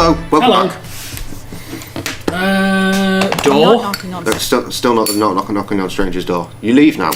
Hello. Welcome back. Door. That's still not knocking on a stranger's door. You leave now.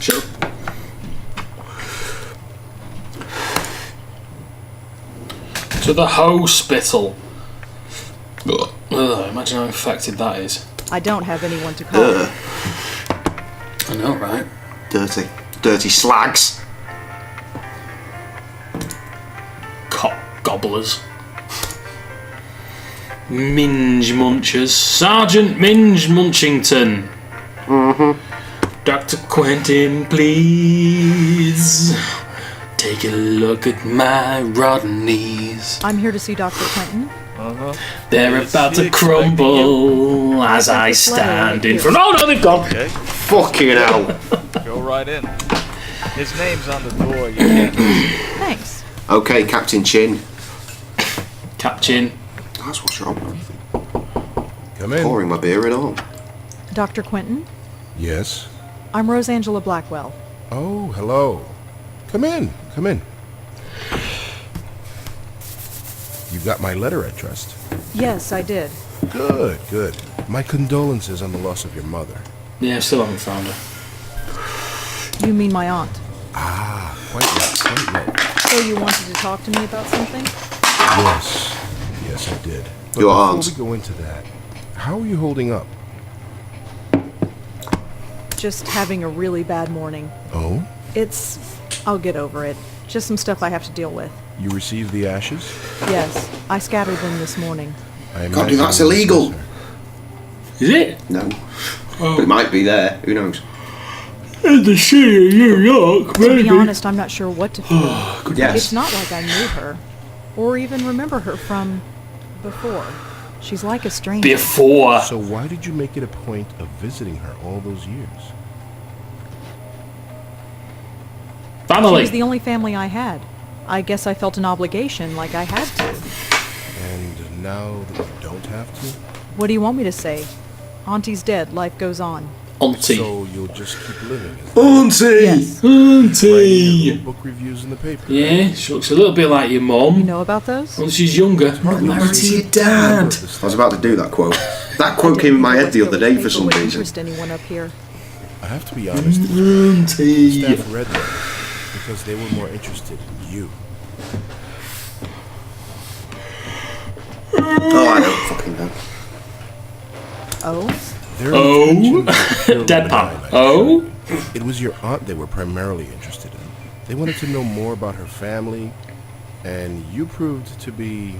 Sure. To the hospital. Imagine how infected that is. I don't have anyone to call. I know, right? Dirty slags. Cock gobblers. Minge munchers. Sergeant Minge Munchington. Dr. Quentin, please. Take a look at my rotten knees. I'm here to see Dr. Quentin. They're about to crumble as I stand in front. Oh no, they've gone. Okay. Fucking hell. Go right in. His name's on the door. You can't. Thanks. Okay, Captain Chin. Captain. That's what's wrong. Come in. Pouring my beer at all. Dr. Quentin, Yes. I'm Rosangela Blackwell. Oh, hello. Come in. Come in. You got my letter, I trust. Yes, I did. Good, good. My condolences on the loss of your mother. Yeah, still haven't found her. You mean my aunt. Ah, quite right, quite right. So you wanted to talk to me about something? Yes, yes, I did. But Your before aunt. we go into that, how are you holding up? Just having a really bad morning. Oh? I'll get over it. Just some stuff I have to deal with. You received the ashes? Yes, I scattered them this morning. I Can't do imagine that's you were illegal. closer. Is it? No. But it might be there. Who knows? In the city of New York, To be honest, I'm not sure what to feel. Yes. It's not like I knew her, or even remember her from before. She's like a stranger. Before. So why did you make it a point of visiting her all those years? She Family. was the only family I had. I guess I felt an obligation, like I had to. And now that you don't have to? What do you want me to say? Auntie's dead, life goes on. Auntie. So you'll just keep living as Auntie! Yes. writing Auntie. little book reviews in the paper. Yeah, she looks a little bit like your You mum. know about those? Well, she's younger. Not married to your dad. I was about to do that quote. That quote came in my head the other day for some reason. Interest anyone up here? I have to be honest. Auntie. Staff read them because they were more interested in you. Oh, I don't fucking know. Oh? Their Oh? intention was purely Deadpan. benign, I Oh? assure you. It was your aunt they were primarily interested in. They wanted to know more about her family, and you proved to be,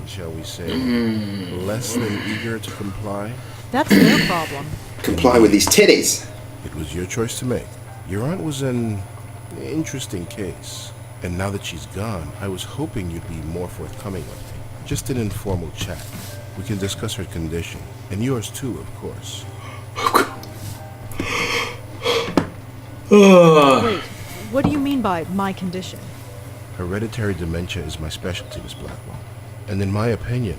shall we say, less than eager to comply. That's their problem. Comply with these titties. It was your choice to make. Your aunt was an interesting case, and now that she's gone, I was hoping you'd be more forthcoming with me. Just an informal chat. We can discuss her condition, and yours too, of course. Wait, what do you mean by my condition? Hereditary dementia is my specialty, Miss Blackwell. And in my opinion,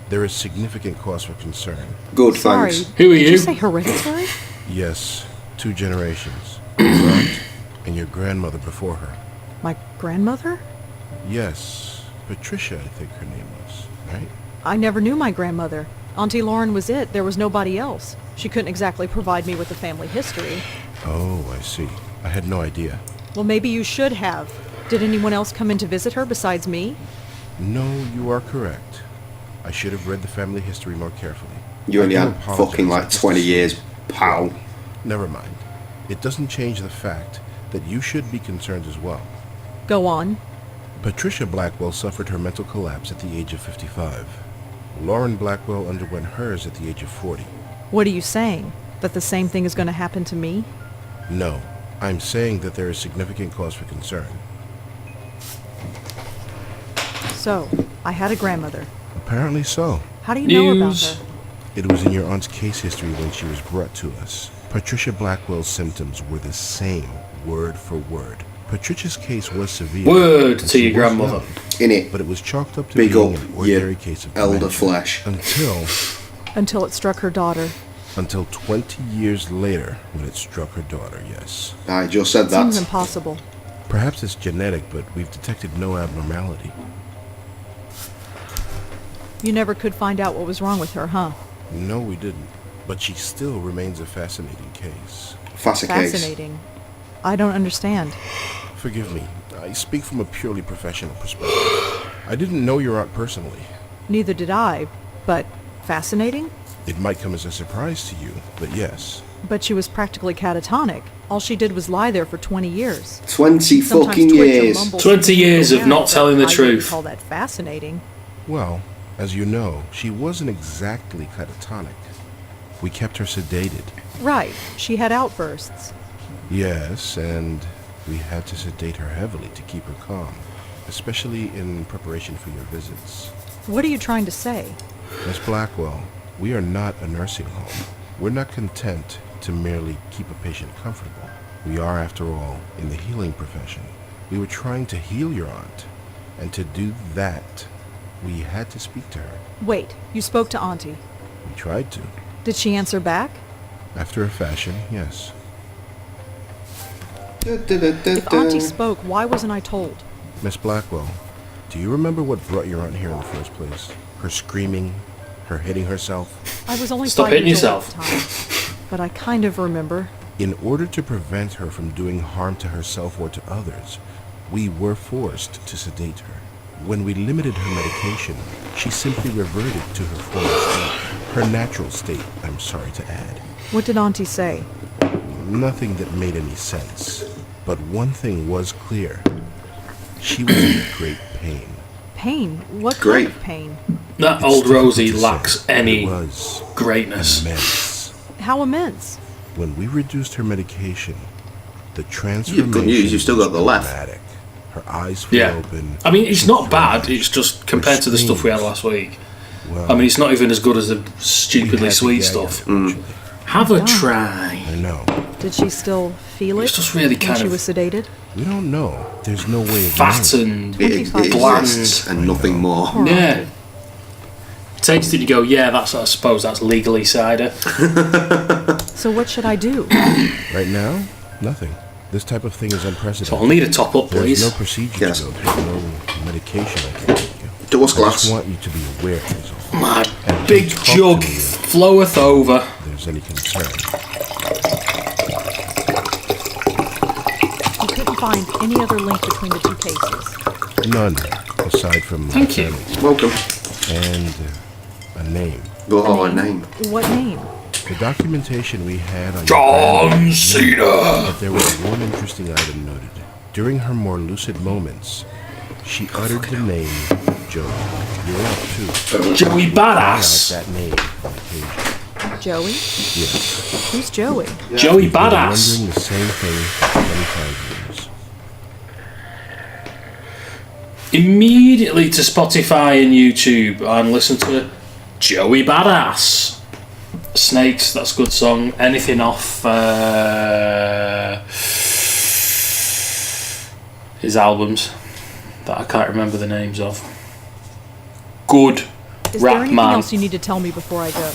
there is significant cause for concern. Good, Sorry, thanks. Who are did you? you say hereditary? Yes, 2 generations. Your aunt and your grandmother before her. My grandmother? Yes, Patricia, I think her name was, right? I never knew my grandmother. Auntie Lauren was it. There was nobody else. She couldn't exactly provide me with a family history. Oh, I see. I had no idea. Well, maybe you should have. Did anyone else come in to visit her besides me? No, you are correct. I should have read the family history more carefully. You only I do had apologize. fucking like Just 20 assumed. years, pal. Never mind. It doesn't change the fact that you should be concerned as well. Go on. Patricia Blackwell suffered her mental collapse at the age of 55. Lauren Blackwell underwent hers at the age of 40. What are you saying? That the same thing is going to happen to me? No, I'm saying that there is significant cause for concern. So, I had a grandmother. Apparently so. How do you know about News. her? It was in your aunt's case history when she was brought to us. Patricia Blackwell's symptoms were the same, word for word. Patricia's case was severe. Word and to she your was grandmother. young, In it. but it was chalked up to Big being up, an ordinary you case of elder dementia. flesh. Until Until it struck her daughter. 20 years later, when it struck her daughter, yes. I just said Seems that. impossible. Perhaps it's genetic, but we've detected no abnormality. You never could find out what was wrong with her, huh? No, we didn't. But she still remains a fascinating case. Fascinating case. Fascinating. I don't understand. Forgive me. I speak from a purely professional perspective. I didn't know your aunt personally. Neither did I, but fascinating? It might come as a surprise to you, but yes. But she was practically catatonic. All she did was lie there for 20 years. 20 Sometimes fucking twitch or years. mumble 20 years of something not coherent, telling the but I truth. wouldn't call that fascinating. Well, as you know, she wasn't exactly catatonic. We kept her sedated. Right. She had outbursts. Yes, and we had to sedate her heavily to keep her calm, especially in preparation for your visits. What are you trying to say? Miss Blackwell, we are not a nursing home. We're not content to merely keep a patient comfortable. We are, after all, in the healing profession. We were trying to heal your aunt, and to do that, we had to speak to her. Wait, you spoke to Auntie. We tried to. Did she answer back? After a fashion, yes. If Auntie spoke, why wasn't I told? Miss Blackwell, do you remember what brought your aunt here in the first place? Her screaming, her hitting herself? I was only Stop 5 hitting years old yourself. at the time, but I kind of remember. In order to prevent her from doing harm to herself or to others, we were forced to sedate her. When we limited her medication, she simply reverted to her former state. Her natural state, I'm sorry to add. What did Auntie say? Nothing that made any sense. But one thing was clear. She was in great pain. Pain? What Great. kind of pain? That It's old difficult Rosie to lacks say, but any it was greatness. immense. How immense? When we reduced her medication, the transformation Good news, you've still got the was left. dramatic. Her eyes flew Yeah. open. I mean, it's she not bad. cried. It's just compared to the stuff we had last week. Well, I mean, it's not even as good as the we stupidly had to sweet gag stuff. her, actually. Have a Dumb. try. I know. Did she still feel it It's just really when kind she of was sedated? We don't know. There's no way of fat knowing. and It 25 exists and nothing more. Poor yeah. Auntie. Tastes it, you go, yeah, that's, I suppose that's legally cider. So what should I do? Right now, nothing. This type of thing is unprecedented. So I'll need a top up, There's please. no procedure Yes. to go through, no medication I can give you. Door's I glass. just want you to be aware, is all. My And big talk to jug me if floweth over. there's any concern. You couldn't find any other link between the two cases. None, aside from Thank you. family Welcome. and a name. Oh, a name. What name? The documentation we had on John your grandmother Cena. noted that there was one interesting item noted. During her more lucid moments, she uttered the name Joey. You're up too. Joey Out Badass. that name on occasion. Joey? Yes. Who's Joey? Joey We've been Badass. wondering the same thing for 25 years. Immediately to Spotify and YouTube and listen to Joey Badass. Snakes, that's a good song. Anything off his albums that I can't remember the names of. Good Is there rap anything man. else you need to tell me before I go?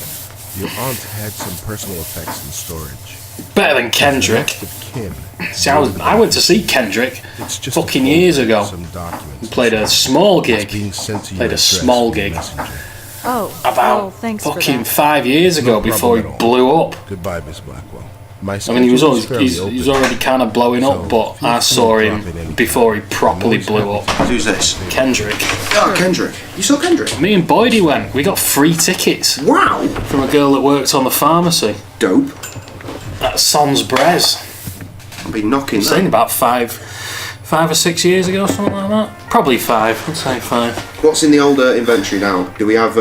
Your aunt had some personal effects in storage. Better than Kendrick. Next of kin. See, I went to see Kendrick It's just a fucking folder years with ago. Some documents. Played a small It's gig. being sent to your Played a address small via gig. messenger. Oh, About well, thanks for fucking that. 5 years ago No before he problem at blew up. Goodbye, Miss Blackwell. My I mean, he was schedule always, is fairly he's open. already kind of blowing So, up, but feel I free saw to him drop in anytime. before he properly I'm blew always up. Who's this? Kendrick. Oh, Kendrick. You saw Kendrick? Me and Boydie went. We got free tickets Wow. from a girl that works on the pharmacy Dope. at Sans Brez. I've been knocking Saying that. about 5 or 6 years ago, something like that. Probably 5. I'd say 5. What's in the older inventory now? Do we have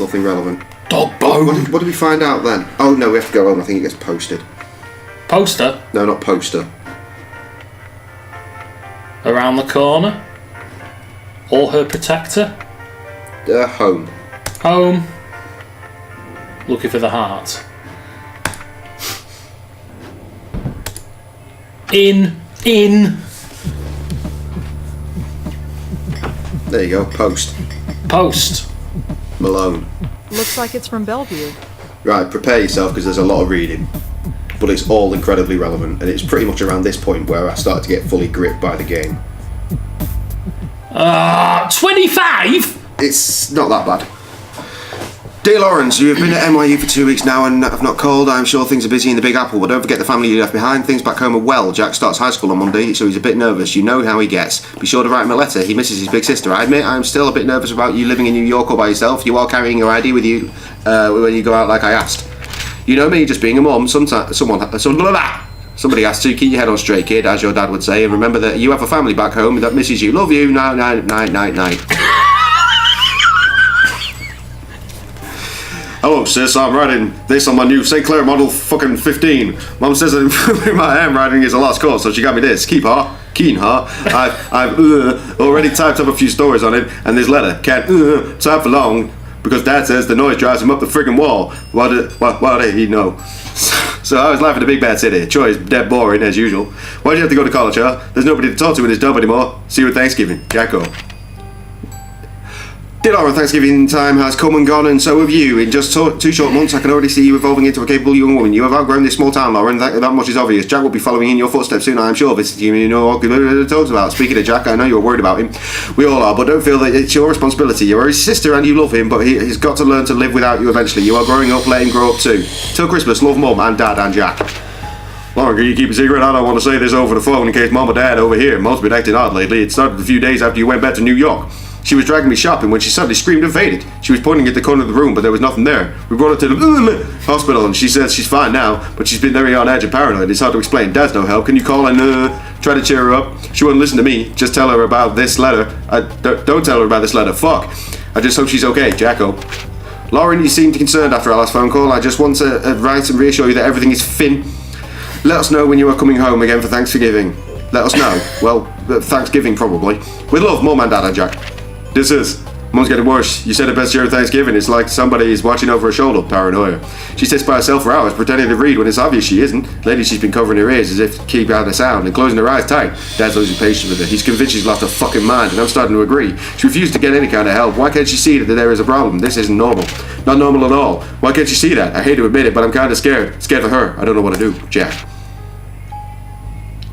nothing relevant? Dog What bone. did we find out then? Oh no, we have to go home. I think it gets posted. Poster No, not poster. around the corner. Or her protector. Home. Home. Looking for the heart. In. There you go. Post. Post. Malone. Looks like it's from Bellevue. Right, prepare yourself because there's a lot of reading. But it's all incredibly relevant, and it's pretty much around this point where I started to get fully gripped by the game. 25? it's not that bad. Dear Lawrence, you have been at NYU for 2 weeks now and have not called. I'm sure things are busy in the Big Apple, but don't forget the family you left behind. Things back home are well. Jack starts high school on Monday, so he's a bit nervous. You know how he gets. Be sure to write him a letter. He misses his big sister. I admit I'm still a bit nervous about you living in New York all by yourself. You are carrying your ID with you when you go out like I asked. You know me, just being a mum, somebody has to. Keep your head on straight, kid, as your dad would say, and remember that you have a family back home that misses you. Love you. Night, night, night, night, night. Hello, sis. I'm writing this on my new St. Clair Model fucking 15. Mum says that my handwriting is a lost cause, so she got me this. Keen heart. I've already typed up a few stories on it, and this letter can't type for long because Dad says the noise drives him up the friggin' wall. What did he know? So I was laughing at the big bad city. Troy is dead boring as usual. Why'd you have to go to college, huh? There's nobody to talk to in this job anymore. See you at Thanksgiving, Jacko. Dear Laura, Thanksgiving time has come and gone, and so have you. In just 2 short months, I can already see you evolving into a capable young woman. You have outgrown this small town, Laura, and that much is obvious. Jack will be following in your footsteps soon, I am sure, visiting you, and you know what he talks about. Speaking of Jack, I know you're worried about him. We all are, but don't feel that it's your responsibility. You're his sister and you love him, but he's got to learn to live without you eventually. You are growing up, let him grow up too. Till Christmas, love Mum and Dad and Jack. Lauren, can you keep a secret? I don't want to say this over the phone in case Mum or Dad over here. Mum's been acting odd lately. It started a few days after you went back to New York. She was dragging me shopping when she suddenly screamed and fainted. She was pointing at the corner of the room, but there was nothing there. We brought her to the hospital, and she says she's fine now, but she's been very on edge and paranoid. It's hard to explain. Dad's no help. Can you call and try to cheer her up? She wouldn't listen to me. Just tell her about this letter. Don't tell her about this letter. Fuck. I just hope she's okay, Jacko. Lauren, you seemed concerned after our last phone call. I just want to write and reassure you that everything is fin. Let us know when you are coming home again for Thanksgiving. Let us know. Well, Thanksgiving probably. With love, Mum and Dad and Jack. This is. Mum's getting worse. You said it best during Thanksgiving. It's like somebody is watching over her shoulder. Paranoia. She sits by herself for hours pretending to read when it's obvious she isn't. Lately she's been covering her ears as if to keep out a sound and closing her eyes tight. Dad's losing patience with her. He's convinced she's lost her fucking mind, and I'm starting to agree. She refused to get any kind of help. Why can't she see that there is a problem? This isn't normal. Not normal at all. Why can't she see that? I hate to admit it, but I'm kind of scared. Scared for her. I don't know what to do. Jack.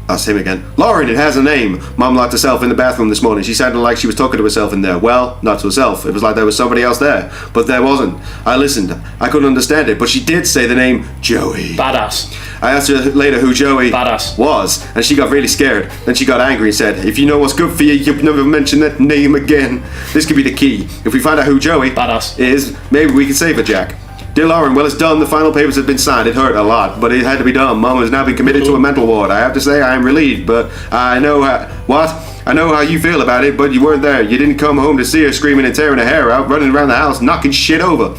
That's him again. Lauren, it has a name. Mum locked herself in the bathroom this morning. She sounded like she was talking to herself in there. Well, not to herself. It was like there was somebody else there. But there wasn't. I listened. I couldn't understand it. But she did say the name Joey. Badass. I asked her later who Joey Badass. was, and she got really scared. Then she got angry and said, if you know what's good for you, you'll never mention that name again. This could be the key. If we find out who Joey Badass. is, maybe we can save her, Jack. Dear Lauren, well, it's done. The final papers have been signed. It hurt a lot, but it had to be done. Mum has now been committed to a mental ward. I have to say I am relieved, but I know I know how you feel about it, but you weren't there. You didn't come home to see her screaming and tearing her hair out, running around the house, knocking shit over.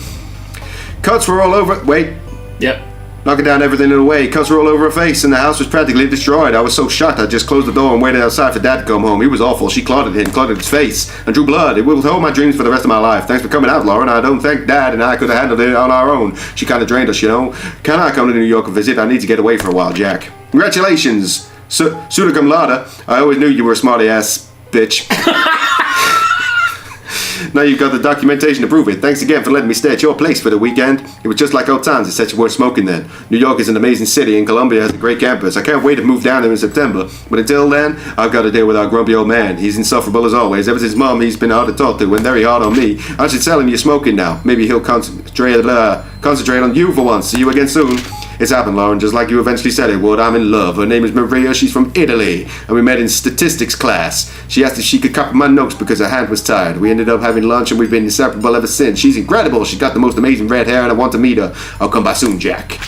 Cuts were all over. Wait. Yep. Knocking down everything in the way. Cuts were all over her face, and the house was practically destroyed. I was so shocked I just closed the door and waited outside for Dad to come home. He was awful. She clotted his face, and drew blood. It will hold my dreams for the rest of my life. Thanks for coming out, Lauren. I don't think Dad and I could have handled it on our own. She kind of drained us, you know. Can I come to New York and visit? I need to get away for a while, Jack. Congratulations, summa cum laude. I always knew you were a smarty ass bitch. Now you've got the documentation to prove it. Thanks again for letting me stay at your place for the weekend. It was just like old times, except you weren't smoking then. New York is an amazing city, and Columbia has a great campus. I can't wait to move down there in September. But until then, I've got to deal with our grumpy old man. He's insufferable as always. Ever since Mum, he's been hard to talk to and very hard on me. I should tell him you're smoking now. Maybe he'll concentrate on you for once. See you again soon. It's happened, Lauren, just like you eventually said it would. I'm in love. Her name is Maria. She's from Italy. And we met in statistics class. She asked if she could copy my notes because her hand was tired. We ended up having lunch and we've been inseparable ever since. She's incredible. She's got the most amazing red hair and I want to meet her. I'll come by soon, Jack.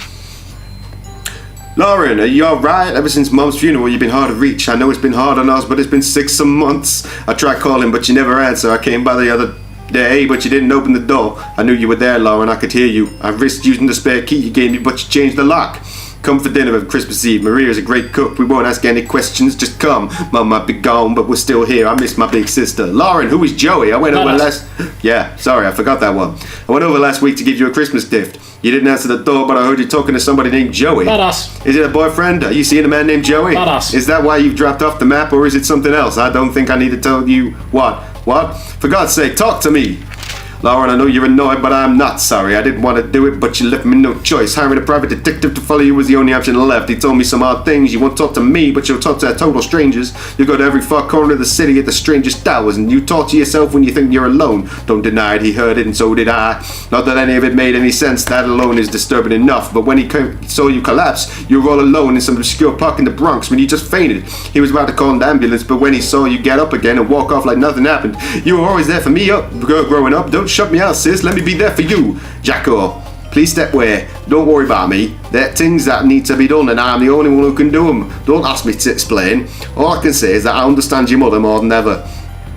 Lauren, are you alright? Ever since Mum's funeral, you've been hard to reach. I know it's been hard on us, but it's been 6 months. I tried calling, but you never answer. I came by the other day, but you didn't open the door. I knew you were there, Lauren. I could hear you. I risked using the spare key you gave me, but you changed the lock. Come for dinner on Christmas Eve. Maria's a great cook. We won't ask any questions. Just come. Mum might be gone, but we're still here. I miss my big sister. Lauren, who is Joey? I went over last... Yeah, sorry, I forgot that one. I went over last week to give you a Christmas gift. You didn't answer the door, but I heard you talking to somebody named Joey. Badass. Is it a boyfriend? Are you seeing a man named Joey? Badass. Is that why you've dropped off the map, or is it something else? I don't think I need to tell you what. What? For God's sake, talk to me. Lauren, I know you're annoyed, but I'm not sorry. I didn't want to do it, but you left me no choice. Hiring a private detective to follow you was the only option left. He told me some odd things. You won't talk to me, but you'll talk to total strangers. You go to every far corner of the city at the strangest hours, and you talk to yourself when you think you're alone. Don't deny it, he heard it, and so did I. Not that any of it made any sense. That alone is disturbing enough. But when he saw you collapse, you were all alone in some obscure park in the Bronx when you just fainted. He was about to call an ambulance, but when he saw you get up again and walk off like nothing happened, you were always there for me growing up. Don't shut me out, sis. Let me be there for you. Jacko, please step away. Don't worry about me. There are things that need to be done, and I'm the only one who can do them. Don't ask me to explain. All I can say is that I understand your mother more than ever.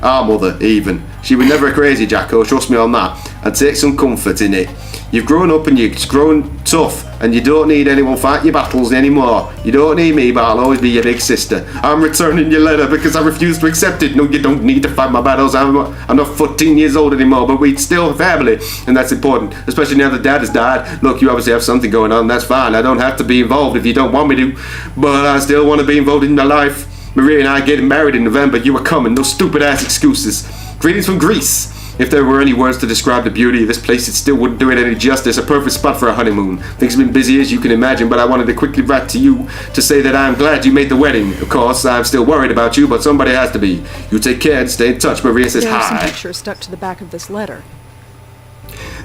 Our mother, even. She was never crazy, Jacko, trust me on that. And take some comfort in it. You've grown up and you've grown tough, and you don't need anyone fighting your battles anymore. You don't need me, but I'll always be your big sister. I'm returning your letter because I refuse to accept it. No, you don't need to fight my battles. I'm not 14 years old anymore, but we're still family, and that's important, especially now that Dad has died. Look, you obviously have something going on, that's fine. I don't have to be involved if you don't want me to, but I still want to be involved in your life. Maria and I are getting married in November. You are coming. No stupid ass excuses. Greetings from Greece. If there were any words to describe the beauty of this place, it still wouldn't do it any justice. A perfect spot for a honeymoon. Things have been busy as you can imagine, but I wanted to quickly write to you to say that I'm glad you made the wedding. Of course, I'm still worried about you, but somebody has to be. You take care and stay in touch. Maria says There are some hi. pictures stuck to the back of this letter.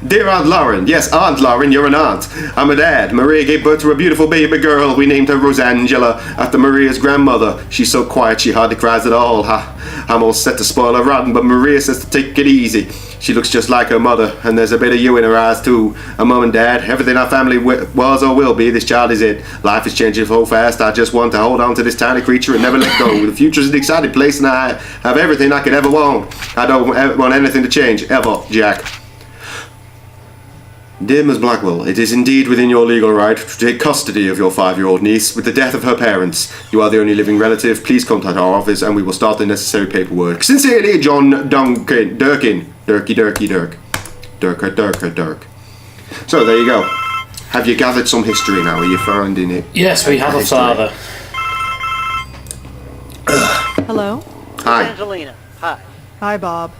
Dear Aunt Lauren, yes, Aunt Lauren, you're an aunt. I'm a dad. Maria gave birth to a beautiful baby girl. We named her Rosangela after Maria's grandmother. She's so quiet she hardly cries at all. I'm all set to spoil her rotten, but Maria says to take it easy. She looks just like her mother, and there's a bit of you in her eyes too. A mum and dad, everything our family was or will be, this child is it. Life is changing so fast, I just want to hold on to this tiny creature and never let go. The future's an exciting place, and I have everything I could ever want. I don't ever want anything to change, ever, Jack. Dear Ms. Blackwell, it is indeed within your legal right to take custody of your 5-year-old niece with the death of her parents. You are the only living relative. Please contact our office and we will start the necessary paperwork. Sincerely, John Durkin. Dirk. So, there you go. Have you gathered some history now? Are you finding it? Yes, we have a history? father. Hello? Hi. Angelina, hi. Hi, Bob.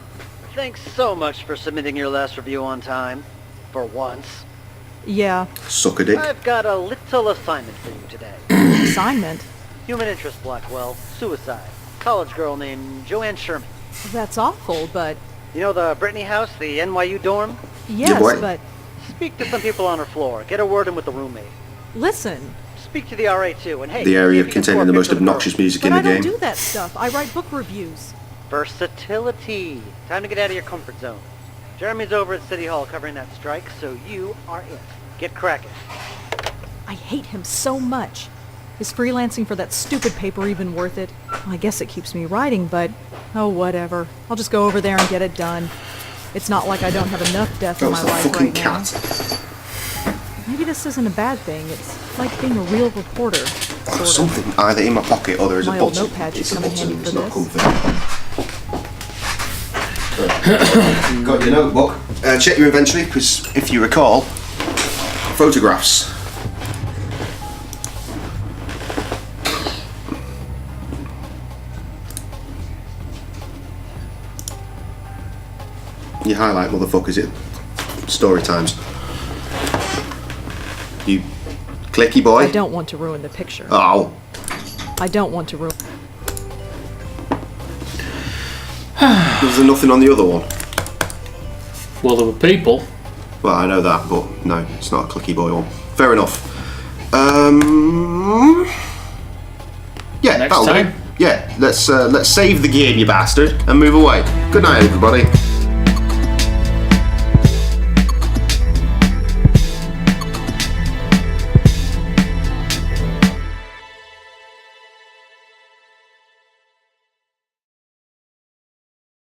Thanks so much for submitting your last review on time. For once. Yeah. Suck a dick. I've got a little assignment for you today. Assignment? Human interest, Blackwell. Suicide. College girl named Joanne Sherman. That's awful, but... You know the Brittany house, the NYU dorm? Yes, boy. but... Speak to some people on her floor. Get a word in with the roommate. Listen. Speak to the RA too, and hey... The area see if you can containing score the a most picture of the obnoxious girl. music But in the I don't game. do that stuff. I write book reviews. Versatility. Time to get out of your comfort zone. Jeremy's over at City Hall covering that strike, so you are it. Get cracking. I hate him so much. Is freelancing for that stupid paper even worth it? Well, I guess it keeps me writing, but... Oh, whatever. I'll just go over there and get it done. It's not like I don't have enough death in That was my a life fucking right cat. now. Maybe this isn't a bad thing. It's like being a real reporter. Sort of. Something either in my pocket or there is My a old button. notepad should It's a come in button, handy it's for not this. comfy. Got your notebook. Check your inventory, because if you recall, photographs. You highlight, motherfuckers, it story times. You clicky boy. I don't want to ruin the picture. Oh. I don't want to ruin... Was there nothing on the other one? Well, there were people. Well, I know that, but no, it's not a clicky boy one. Fair enough. Yeah, Next that'll time. do. Yeah, let's save the game, you bastard, and move away. Good night, everybody.